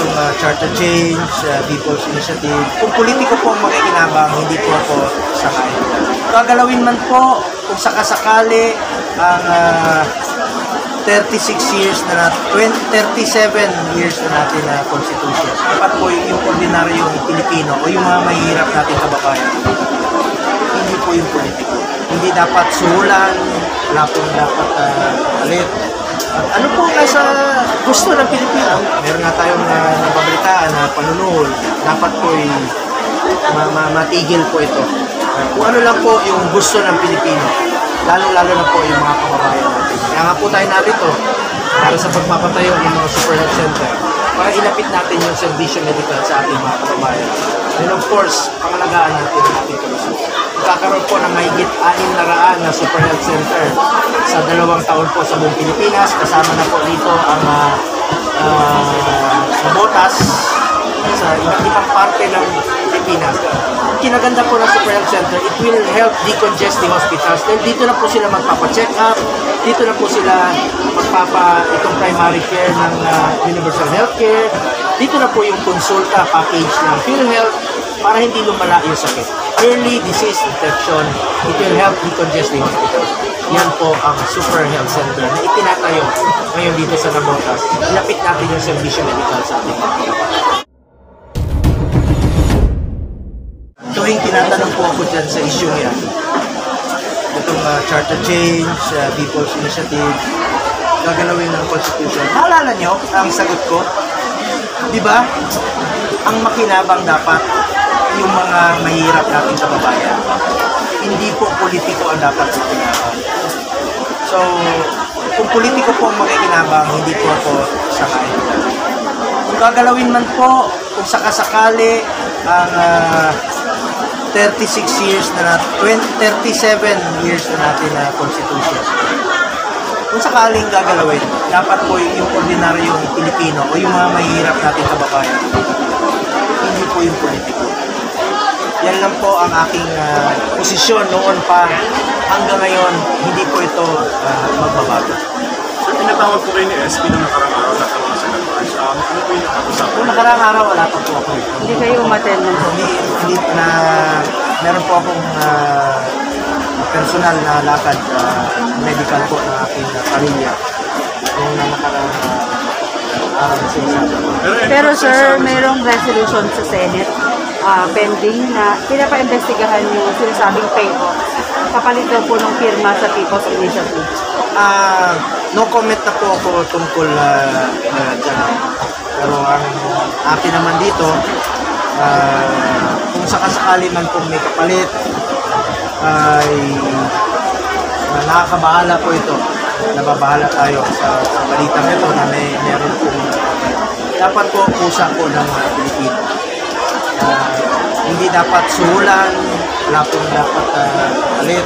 itong charter change, People's Initiative. Kung politiko po ang makikinabang, hindi po ako sakay. Gagalawin man po kung sakasakali ang 37 years na 37 years na natin na constitution. Dapat po yung ordinaryong Pilipino o yung mga mahihirap natin kababayan. Hindi po yung politiko. Hindi dapat suhulan, wala po dapat alit. At ano po nasa gusto ng Pilipino? Meron nga tayong nababalitaan na panunuhol. Dapat po matigil po ito. Kung ano lang po yung gusto ng Pilipino, lalo-lalo na po yung mga kababayan natin. Kaya nga po tayo narito para sa pagpapatayo ng mga super health center para ilapit natin yung servisyo medical sa ating mga kababayan. And of course, pangalagaan natin ang ating kalusugan. Magkakaroon po ng mahigit 600 na super health center sa 2 taon po sa buong Pilipinas. Kasama na po dito ang Botas sa iba't ibang parte ng Pilipinas. Kinaganda po ng super health center, it will help decongest the hospitals. Then dito na po sila magpapa-check up, dito na po sila itong primary care ng universal healthcare, dito na po yung konsulta package ng PhilHealth para hindi lumala yung sakit. Early disease detection, it will help decongest the hospitals. Yan po ang super health center na itinatayo ngayon dito sa Nabotas. Ilapit natin yung servisyo medical sa ating mga kababayan. Tuwing tinatanong po ako dyan sa issue yan, itong charter change, People's Initiative, gagalawin ng Constitution. Naalala nyo ang sagot ko? Di ba? Ang makinabang dapat yung mga mahirap nating kababayan. Hindi po politiko ang dapat makinabang. So, kung politiko po ang makikinabang, hindi po ako sakay. Kung gagalawin man po, kung sakasakali ang 37 years na natin na constitution. Kung sakaling gagalawin, dapat po yung ordinaryong Pilipino o yung mga mahihirap nating kababayan. Hindi po yung politiko. Yan lang po ang aking posisyon noon pa hanggang ngayon, hindi po ito magbabago. So, tinatawag po kayo ni SP na nakarang araw lahat ng mga senators. Ano po yung nakapag-usapan? Kung nakarang araw, wala pa po ako. Hindi kayo umattend ng Hindi na, meron po akong personal na lakad medical po ng aking pamilya. Yung nakarang araw na sinasabi. Pero sir, mayroong resolution sa Senate pending na pinapa-investigahan yung sinasabing payoff kapalit daw po ng firma sa People's Initiative. No comment na po ako tungkol dyan. Pero ang akin naman dito, kung sakasakali man kung may kapalit, ay nakakabahala po ito. Nababahala tayo sa balitang ito na meron po dapat po pusa po ng Pilipino. Hindi dapat suhulan, wala po dapat alit.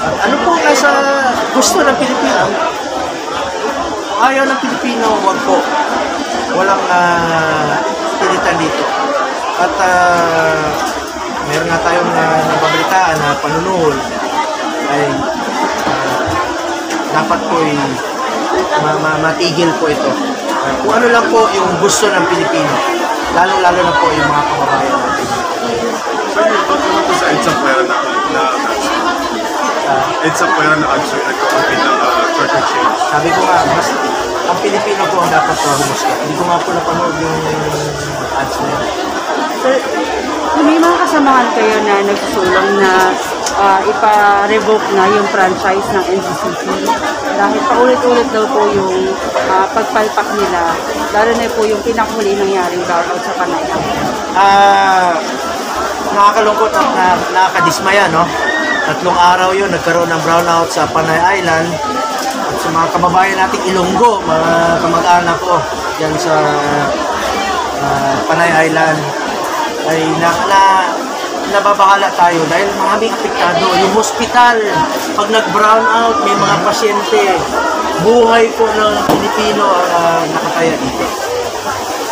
At ano po nasa gusto ng Pilipino? Kung ayaw ng Pilipino, wag po. Walang pilitan dito. At meron nga tayong nababalitaan na panunuhol ay dapat po matigil po ito. Kung ano lang po yung gusto ng Pilipino, lalo-lalo na po yung mga kababayan natin. So, yung naman po sa EDSA Puera na EDSA Puera na answer nagkakampin ng charter change. Sabi ko nga, mas ang Pilipino po ang dapat po humusga. Hindi ko nga po napanood yung ads na yun. Sir, may mga kasamahan kayo na nagsusulong na ipa-revoke na yung franchise ng NCCC dahil paulit-ulit daw po yung pagpalpak nila, lalo na po yung pinakahuli nangyaring brownout sa Panay. Nakakalungkot at nakakadismaya, no? 3 araw yun, nagkaroon ng brownout sa Panay Island at sa mga kababayan nating Ilonggo, mga kamag-anak ko dyan sa Panay Island ay nababahala tayo dahil maraming apektado. Yung hospital, pag nag-brown out, may mga pasyente. Buhay po ng Pilipino ang nakataya dito.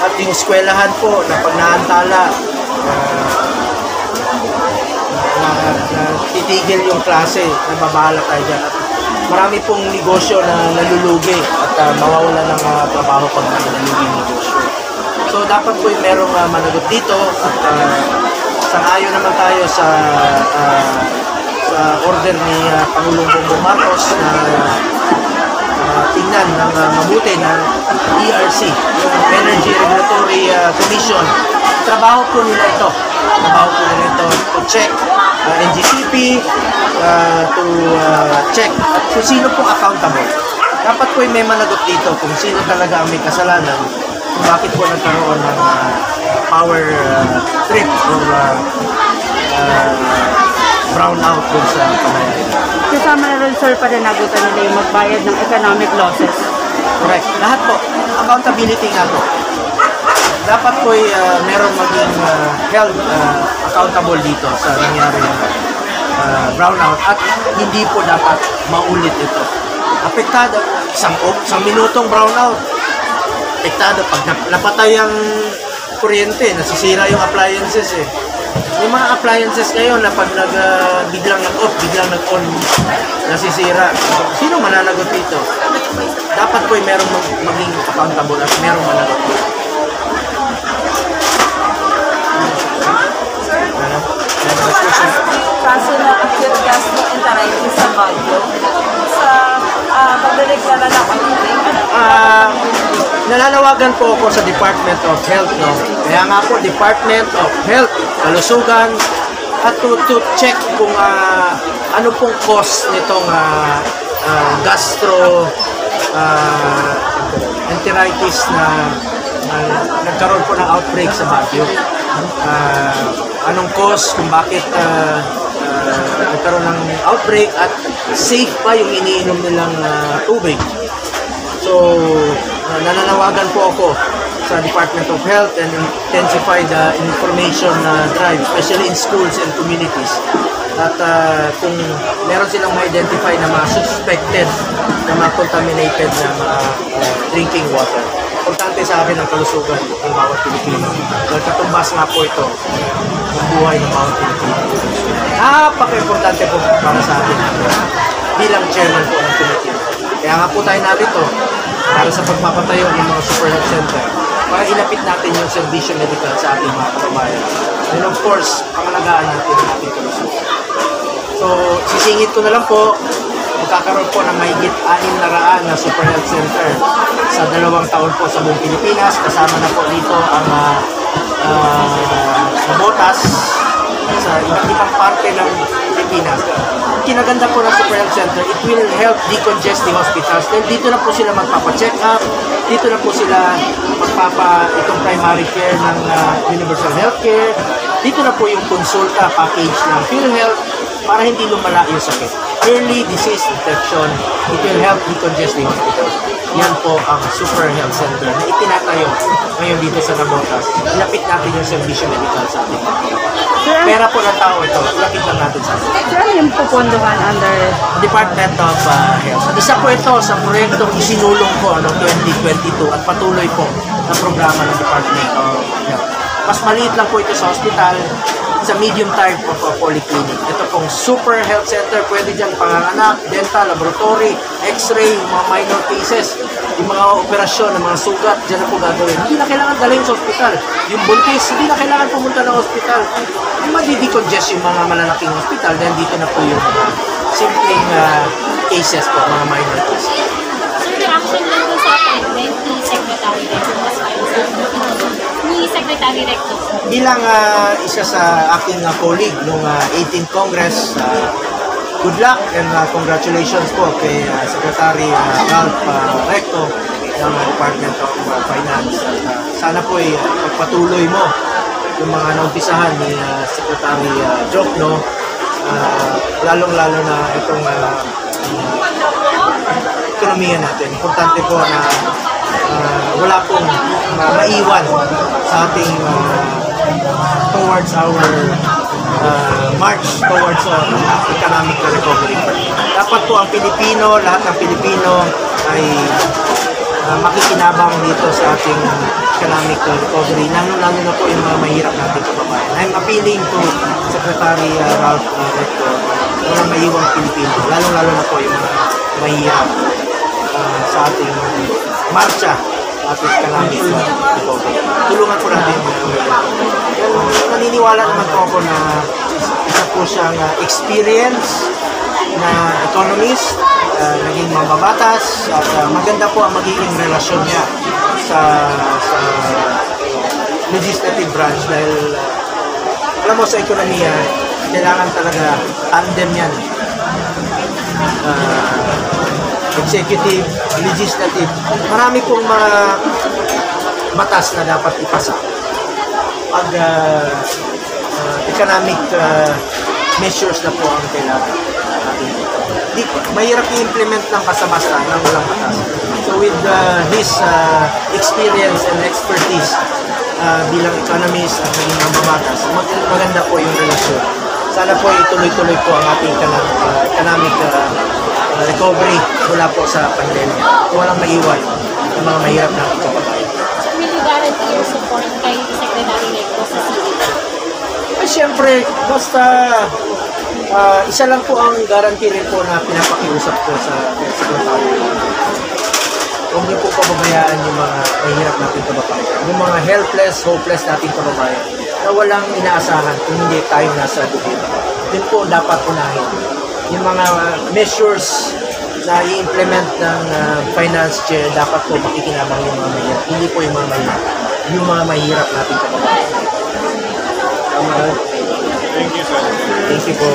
At yung eskwelahan po, na pag naantala, titigil yung klase, nababahala tayo dyan. At marami pong negosyo na nalulugi at mawawala ng trabaho pag nalulugi yung negosyo. So dapat po yung merong managot dito at sang-ayon naman tayo sa order ni Pangulong Bongbong Marcos na tingnan ng mabuti ng ERC, yung Energy Regulatory Commission. Trabaho po nila ito. To check NGCP, to check kung sino pong accountable. Dapat po may managot dito kung sino talaga ang may kasalanan, kung bakit po nagkaroon ng power trip or brownout dun sa panayarin. Kasama na rin, sir, pananagutan nila yung magbayad ng economic losses. Correct. Lahat po. Accountability nga po. Dapat po meron maging held accountable dito sa nangyaring brownout at hindi po dapat maulit ito. Apektado. Isang minutong brownout. Apektado. Pag napatay ang kuryente, nasisira yung appliances eh. May mga appliances ngayon na pag biglang nag-off, biglang nag-on, nasisira. Sino mananagot dito? Dapat po merong maging accountable at merong managot dito. Kaso na acute gas mo enteritis sa Baguio. Sa pagdadagdala na Nananawagan po ako sa Department of Health, no? Kaya nga po, Department of Health, Kalusugan, at to check kung ano pong cause nitong gastro enteritis na nagkaroon po ng outbreak sa Baguio. Anong cause kung bakit nagkaroon ng outbreak at safe pa yung iniinom nilang tubig. So, nananawagan po ako sa Department of Health and intensify the information drive, especially in schools and communities. At kung meron silang ma-identify na mga suspected na mga contaminated na mga drinking water, importante sa akin ang kalusugan ng bawat Pilipino. Dahil katumbas nga po ito ng buhay ng bawat Pilipino. Napaka-importante po para sa atin bilang chairman po ng committee. Kaya nga po tayo narito para sa pagpapatayo ng mga super health center para inapit natin yung servisyo medical sa ating mga kababayan. And of course, pangalagaan natin ang ating kalusugan. So, sisingit ko na lang po, magkakaroon po ng mahigit 600 na super health center sa 2 taon po sa buong Pilipinas. Kasama na po dito ang Nabotas sa ibang parte ng Pilipinas. Kinaganda po ng Super Health Center, it will help decongest the hospitals. Then dito na po sila magpapa-check up, dito na po sila itong primary care ng universal healthcare, dito na po yung konsulta package ng PhilHealth para hindi lumala yung sakit. Early disease detection, it will help decongest the hospitals. Yan po ang Super Health Center na itinatayo ngayon dito sa Nabotas. Ilapit natin yung servisyo medical sa ating pera po ng tao ito, ilapit lang natin sa atin. Sir, yung pupunduhan under Department of Health. Isa po ito sa proyektong isinulong ko noong 2022 at patuloy po na programa ng Department of Health. Mas maliit lang po ito sa hospital, sa medium type of polyclinic. Ito pong Super Health Center, pwede dyan panganganak, dental, laboratory, x-ray, yung mga minor cases, yung mga operasyon ng mga sugat, dyan na po gagawin. Hindi na kailangan dalhin sa hospital. Yung buntis, hindi na kailangan pumunta ng hospital. Madi-decongest yung mga malalaking hospital, then dito na po yung simpleng cases po, mga minor cases. Sir, reaction lang po sa appointment ni Secretary Recto. Bilang isa sa aking colleague noong 18th Congress, good luck and congratulations po kay Secretary Ralph Recto ng Department of Finance. Sana po pagpatuloy mo yung mga naumpisahan ni Secretary Jokno, lalong-lalo na itong ekonomiya natin. Importante po na wala pong maiwan sa ating towards our march towards economic recovery. Dapat po ang Pilipino, lahat ng Pilipino ay makikinabang dito sa ating economic recovery. Lalo na po yung mga mahirap nating kababayan. I'm appealing to Secretary Ralph Recto na maiwang Pilipino. Lalo na po yung mga mahirap sa ating marcha, ating economic recovery. Tulungan po ako na isa po siyang experience na economist, naging mambabatas, at maganda po ang magiging relasyon niya sa legislative branch dahil alam mo sa ekonomiya, kailangan talaga tandem yan. Executive, legislative, marami pong mga batas na dapat ipasa. Pag economic measures na po ang kailangan. Mahirap i-implement ng basta-basta ng walang batas. So with his experience and expertise bilang economist at naging mambabatas, maganda po yung relasyon. Sana po ituloy-tuloy po ang ating economic recovery mula po sa pandemya. Walang maiwan ng mga mahirap na kababayan. So, will you guarantee your support kay Secretary Recto sa CID? Siyempre, basta isa lang po ang guarantee rin po na pinapakiusap ko sa Secretary. Huwag niyo po pababayaan yung mga mahirap nating kababayan. Yung mga helpless, hopeless nating kababayan na walang inaasahan kung hindi tayo nasa gobyerno. Yun po dapat unahin. Yung mga measures na i-implement ng finance chair, dapat po makikinabang yung mga mahirap. Hindi po yung mga mahirap. Yung mga mahirap nating kababayan. Thank you, sir. Thank you po.